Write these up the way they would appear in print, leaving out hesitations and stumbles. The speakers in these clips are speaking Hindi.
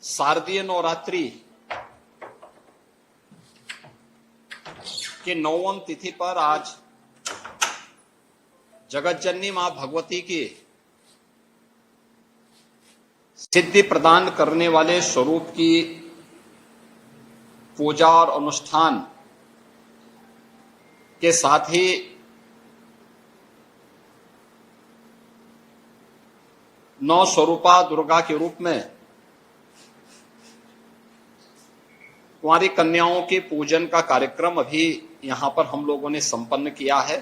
शारदीय नवरात्रि के 9वीं तिथि पर आज जगतजननी मां भगवती की सिद्धि प्रदान करने वाले स्वरूप की पूजा और अनुष्ठान के साथ ही नौ स्वरूपा दुर्गा के रूप में कुंवारी कन्याओं के पूजन का कार्यक्रम अभी यहां पर हम लोगों ने संपन्न किया है।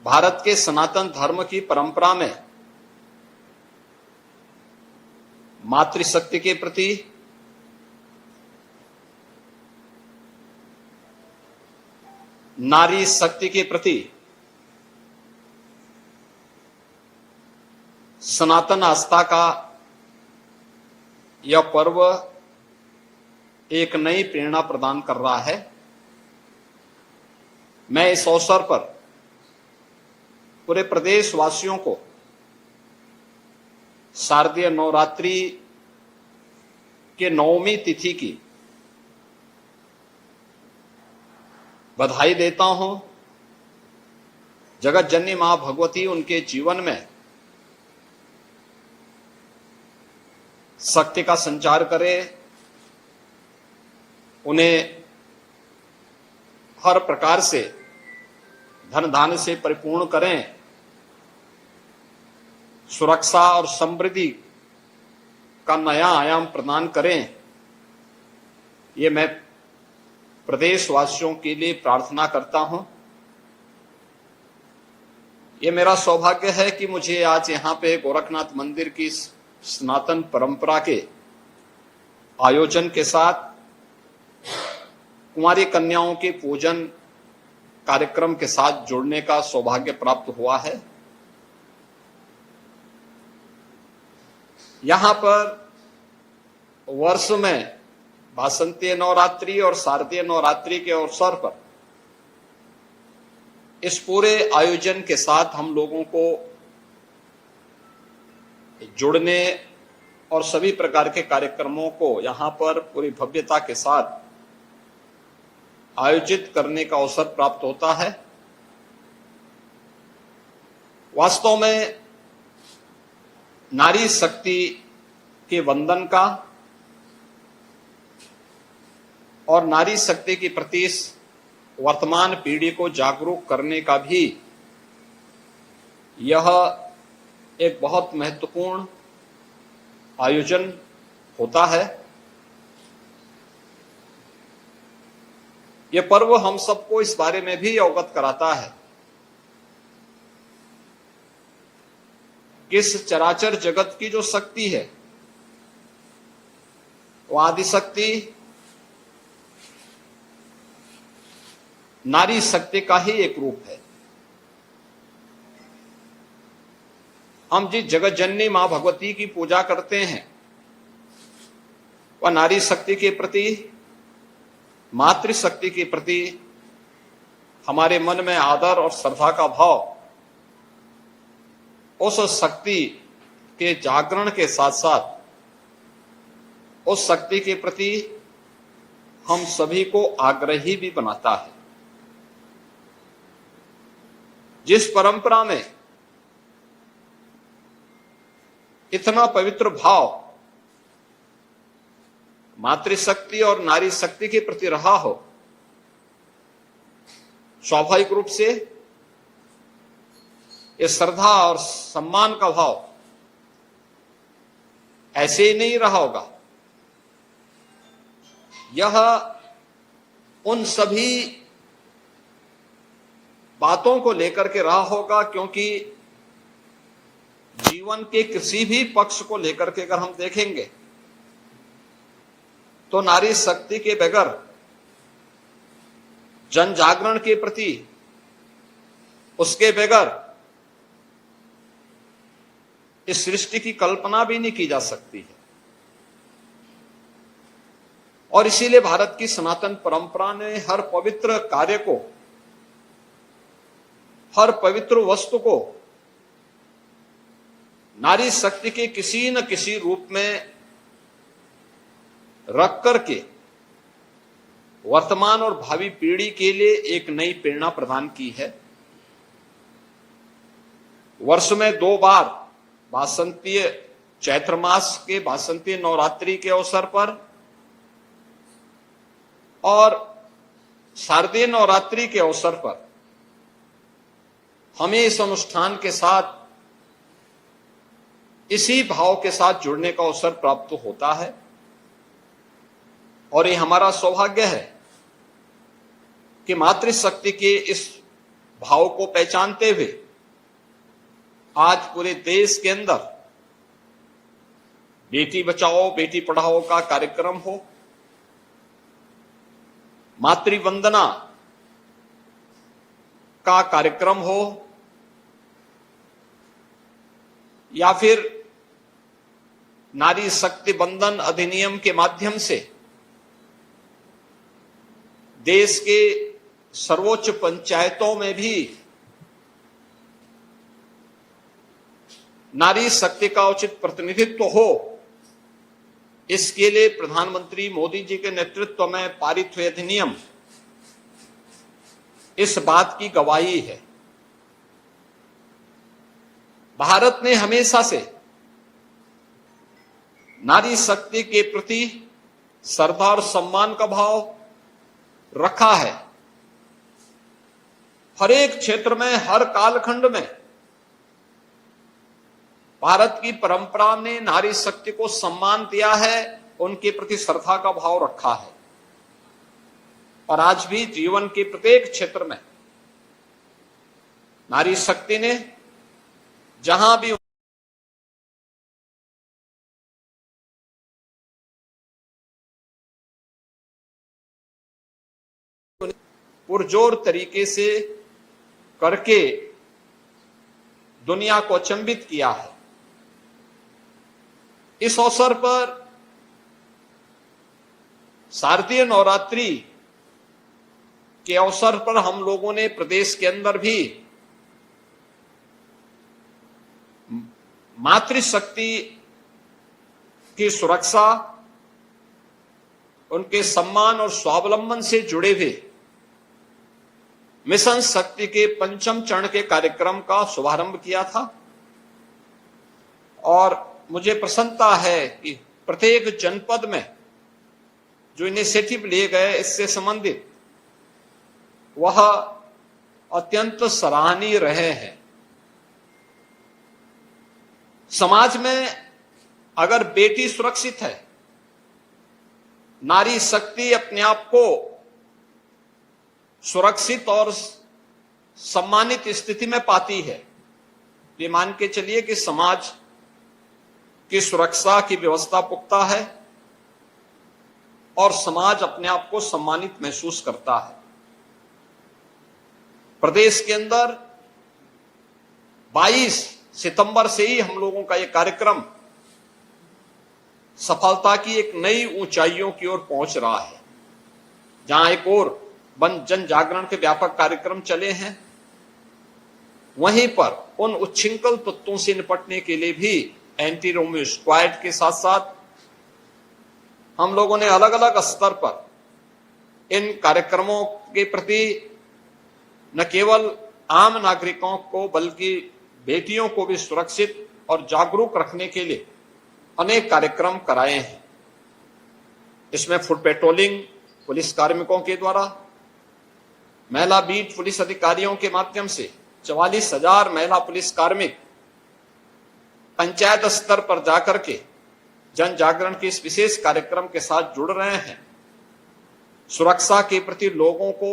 भारत के सनातन धर्म की परंपरा में मातृशक्ति के प्रति नारी शक्ति के प्रति सनातन आस्था का यह पर्व एक नई प्रेरणा प्रदान कर रहा है। मैं इस अवसर पर पूरे प्रदेशवासियों को शारदीय नवरात्रि के 9वीं तिथि की बधाई देता हूं। जगत जननी मां भगवती उनके जीवन में शक्ति का संचार करे, उन्हें हर प्रकार से धन धान्य से परिपूर्ण करें, सुरक्षा और समृद्धि का नया आयाम प्रदान करें। ये मैं प्रदेशवासियों के लिए प्रार्थना करता हूं। ये मेरा सौभाग्य है कि मुझे आज यहां पे गोरखनाथ मंदिर की सनातन परंपरा के आयोजन के साथ कुंवारी कन्याओं के पूजन कार्यक्रम के साथ जुड़ने का सौभाग्य प्राप्त हुआ है। यहां पर वर्ष में वासंतीय नवरात्रि और शारदीय नवरात्रि के अवसर पर इस पूरे आयोजन के साथ हम लोगों को जुड़ने और सभी प्रकार के कार्यक्रमों को यहां पर पूरी भव्यता के साथ आयोजित करने का अवसर प्राप्त होता है। वास्तव में नारी शक्ति के वंदन का और नारी शक्ति के प्रति वर्तमान पीढ़ी को जागरूक करने का भी यह एक बहुत महत्वपूर्ण आयोजन होता है। यह पर्व हम सबको इस बारे में भी अवगत कराता है कि इस चराचर जगत की जो शक्ति है वो आदि शक्ति नारी शक्ति का ही एक रूप है। हम जिस जगत जननी मां भगवती की पूजा करते हैं वह नारी शक्ति के प्रति, मातृशक्ति के प्रति हमारे मन में आदर और श्रद्धा का भाव उस शक्ति के जागरण के साथ साथ उस शक्ति के प्रति हम सभी को आग्रही भी बनाता है। जिस परंपरा में इतना पवित्र भाव मातृशक्ति और नारी शक्ति के प्रति रहा हो, स्वाभाविक रूप से ये श्रद्धा और सम्मान का भाव ऐसे ही नहीं रहा होगा। यह उन सभी बातों को लेकर के रहा होगा, क्योंकि जीवन के किसी भी पक्ष को लेकर के अगर हम देखेंगे तो नारी शक्ति के बगैर जन जागरण के प्रति, उसके बगैर इस सृष्टि की कल्पना भी नहीं की जा सकती है। और इसीलिए भारत की सनातन परंपरा ने हर पवित्र कार्य को, हर पवित्र वस्तु को नारी शक्ति के किसी न किसी रूप में रख करके वर्तमान और भावी पीढ़ी के लिए एक नई प्रेरणा प्रदान की है। वर्ष में 2 बार वासंतीय चैत्र मास के वासंतीय नवरात्रि के अवसर पर और शारदीय नवरात्रि के अवसर पर हमें इस अनुष्ठान के साथ इसी भाव के साथ जुड़ने का अवसर प्राप्त होता है और ये हमारा सौभाग्य है कि मातृशक्ति के इस भाव को पहचानते हुए आज पूरे देश के अंदर बेटी बचाओ बेटी पढ़ाओ का कार्यक्रम हो, मातृ वंदना का कार्यक्रम हो, या फिर नारी शक्ति बंधन अधिनियम के माध्यम से देश के सर्वोच्च पंचायतों में भी नारी शक्ति का उचित प्रतिनिधित्व हो, इसके लिए प्रधानमंत्री मोदी जी के नेतृत्व में पारित हुए अधिनियम इस बात की गवाही है। भारत ने हमेशा से नारी शक्ति के प्रति श्रद्धा और सम्मान का भाव रखा है। हर एक क्षेत्र में, हर कालखंड में भारत की परंपरा ने नारी शक्ति को सम्मान दिया है, उनके प्रति श्रद्धा का भाव रखा है और आज भी जीवन के प्रत्येक क्षेत्र में नारी शक्ति ने जहां भी पुरजोर तरीके से करके दुनिया को अचंभित किया है। इस अवसर पर शारदीय नवरात्रि के अवसर पर हम लोगों ने प्रदेश के अंदर भी मातृशक्ति की सुरक्षा, उनके सम्मान और स्वावलंबन से जुड़े हुए मिशन शक्ति के 5वें चरण के कार्यक्रम का शुभारंभ किया था और मुझे प्रसन्नता है कि प्रत्येक जनपद में जो इनिशिएटिव लिए गए इससे संबंधित वह अत्यंत सराहनीय रहे हैं। समाज में अगर बेटी सुरक्षित है, नारी शक्ति अपने आप को सुरक्षित और सम्मानित स्थिति में पाती है, ये मान के चलिए कि समाज की सुरक्षा की व्यवस्था पुख्ता है और समाज अपने आप को सम्मानित महसूस करता है। प्रदेश के अंदर 22 सितंबर से ही हम लोगों का यह कार्यक्रम सफलता की एक नई ऊंचाइयों की ओर पहुंच रहा है। जहां एक और जन जागरण के व्यापक कार्यक्रम चले हैं, वहीं पर उन उच्छृंखल तत्वों से निपटने के लिए भी एंटी रोमियो स्क्वाड के साथ साथ हम लोगों ने अलग अलग स्तर पर इन कार्यक्रमों के प्रति न केवल आम नागरिकों को बल्कि बेटियों को भी सुरक्षित और जागरूक रखने के लिए अनेक कार्यक्रम कराए हैं। इसमें फुट पेट्रोलिंग पुलिस कार्मिकों के द्वारा, महिला बीट पुलिस अधिकारियों के माध्यम से 44,000 महिला पुलिस कार्मिक पंचायत स्तर पर जाकर के जन जागरण के इस विशेष कार्यक्रम के साथ जुड़ रहे हैं, सुरक्षा के प्रति लोगों को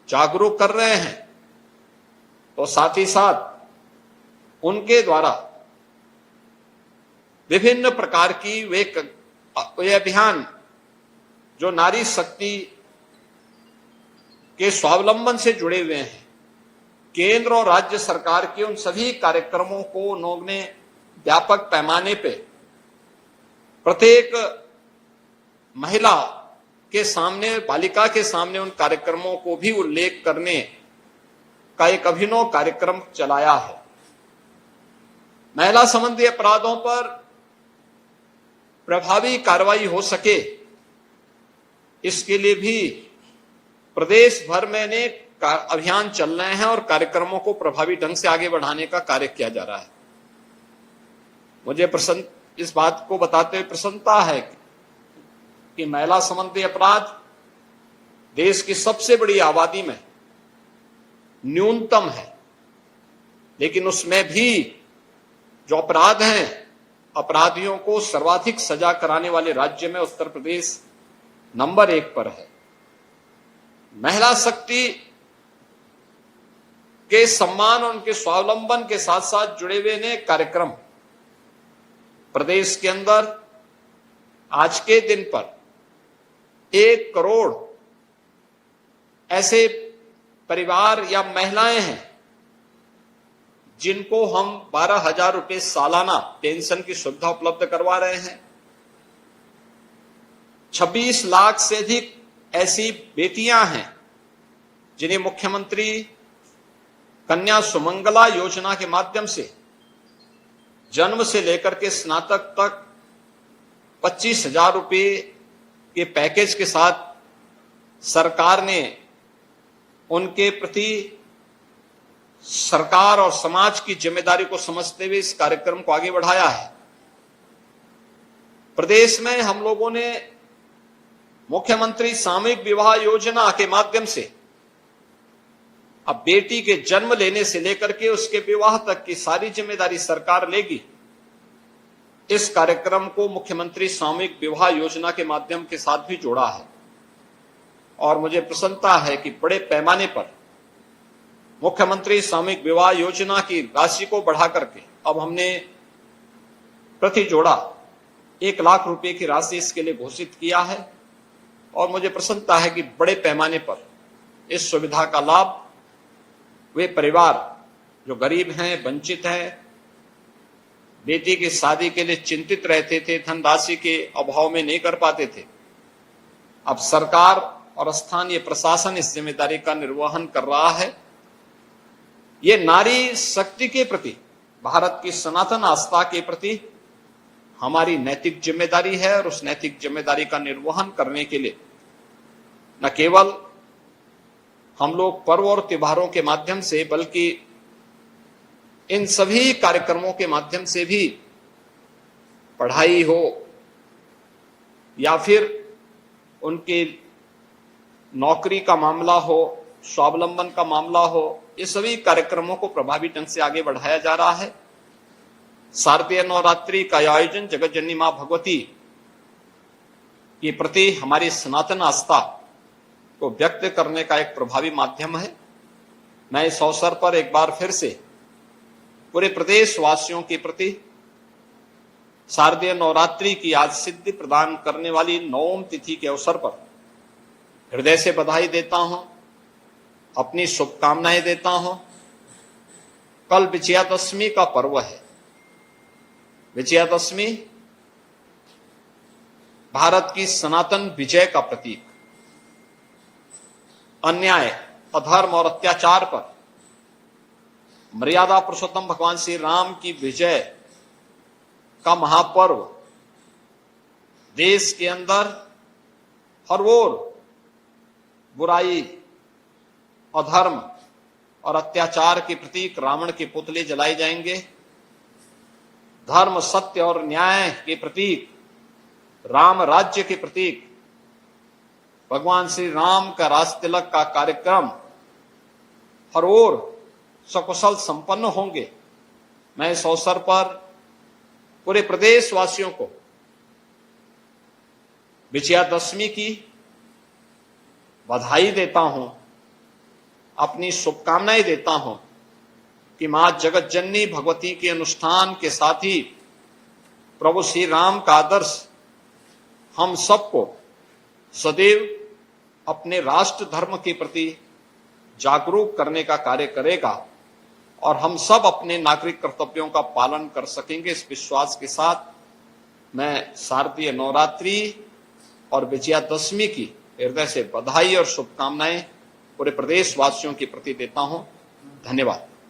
जागरूक कर रहे हैं। तो साथ ही साथ उनके द्वारा विभिन्न प्रकार की वे अभियान जो नारी शक्ति के स्वावलंबन से जुड़े हुए हैं, केंद्र और राज्य सरकार के उन सभी कार्यक्रमों को उन्होंने व्यापक पैमाने पे प्रत्येक महिला के सामने, बालिका के सामने उन कार्यक्रमों को भी उल्लेख करने का एक अभिनव कार्यक्रम चलाया है। महिला संबंधी अपराधों पर प्रभावी कार्रवाई हो सके, इसके लिए भी प्रदेश भर में अनेक अभियान चल रहे हैं और कार्यक्रमों को प्रभावी ढंग से आगे बढ़ाने का कार्य किया जा रहा है। मुझे इस बात को बताते हुए प्रसन्नता है कि महिला संबंधी अपराध देश की सबसे बड़ी आबादी में न्यूनतम है, लेकिन उसमें भी जो अपराध हैं, अपराधियों को सर्वाधिक सजा कराने वाले राज्य में उत्तर प्रदेश नंबर 1 पर है। महिला शक्ति के सम्मान और उनके स्वावलंबन के साथ साथ जुड़े हुए अनेक कार्यक्रम प्रदेश के अंदर आज के दिन पर 1 करोड़ ऐसे परिवार या महिलाएं हैं जिनको हम 12,000 रुपए सालाना पेंशन की सुविधा उपलब्ध करवा रहे हैं। 26 लाख से अधिक ऐसी बेटियां हैं जिन्हें मुख्यमंत्री कन्या सुमंगला योजना के माध्यम से जन्म से लेकर के स्नातक तक 25,000 रुपए के पैकेज के साथ सरकार ने उनके प्रति सरकार और समाज की जिम्मेदारी को समझते हुए इस कार्यक्रम को आगे बढ़ाया है। प्रदेश में हम लोगों ने मुख्यमंत्री सामूहिक विवाह योजना के माध्यम से अब बेटी के जन्म लेने से लेकर के उसके विवाह तक की सारी जिम्मेदारी सरकार लेगी। इस कार्यक्रम को मुख्यमंत्री सामूहिक विवाह योजना के माध्यम के साथ भी जोड़ा है और मुझे प्रसन्नता है कि बड़े पैमाने पर मुख्यमंत्री सामूहिक विवाह योजना की राशि को बढ़ा करके अब हमने प्रति जोड़ा 1 लाख रुपए की राशि इसके लिए घोषित किया है और मुझे प्रसन्नता है कि बड़े पैमाने पर इस सुविधा का लाभ वे परिवार जो गरीब हैं, वंचित हैं, बेटी की शादी के लिए चिंतित रहते थे, धनराशि के अभाव में नहीं कर पाते थे, अब सरकार और स्थानीय प्रशासन इस जिम्मेदारी का निर्वहन कर रहा है। ये नारी शक्ति के प्रति, भारत की सनातन आस्था के प्रति हमारी नैतिक जिम्मेदारी है और उस नैतिक जिम्मेदारी का निर्वहन करने के लिए न केवल हम लोग पर्व और त्योहारों के माध्यम से बल्कि इन सभी कार्यक्रमों के माध्यम से भी, पढ़ाई हो या फिर उनके नौकरी का मामला हो, स्वावलंबन का मामला हो, ये सभी कार्यक्रमों को प्रभावी ढंग से आगे बढ़ाया जा रहा है। शारदीय नवरात्रि का आयोजन जगत जननी मां भगवती के प्रति हमारी सनातन आस्था को व्यक्त करने का एक प्रभावी माध्यम है। मैं इस अवसर पर एक बार फिर से पूरे प्रदेश वासियों के प्रति शारदीय नवरात्रि की आज सिद्धि प्रदान करने वाली 9वीं तिथि के अवसर पर हृदय से बधाई देता हूं, अपनी शुभकामनाएं देता हूं। कल विजयादशमी का पर्व है। विजयादशमी भारत की सनातन विजय का प्रतीक, अन्याय, अधर्म और अत्याचार पर मर्यादा पुरुषोत्तम भगवान श्री राम की विजय का महापर्व देश के अंदर हर ओर बुराई, अधर्म और अत्याचार के प्रतीक रावण के पुतले जलाए जाएंगे। धर्म, सत्य और न्याय के प्रतीक, राम राज्य के प्रतीक भगवान श्री राम का राज तिलक का कार्यक्रम हर ओर सकुशल संपन्न होंगे। मैं इस अवसर पर पूरे प्रदेश वासियों को विजयादशमी की बधाई देता हूं, अपनी शुभकामनाएं देता हूं कि मां जगत जननी भगवती के अनुष्ठान के साथ ही प्रभु श्री राम का आदर्श हम सबको सदैव अपने राष्ट्र धर्म के प्रति जागरूक करने का कार्य करेगा और हम सब अपने नागरिक कर्तव्यों का पालन कर सकेंगे। इस विश्वास के साथ मैं शारदीय नवरात्रि और विजयादशमी की हृदय से बधाई और शुभकामनाएं पूरे प्रदेश वासियों के प्रति देता हूं। धन्यवाद।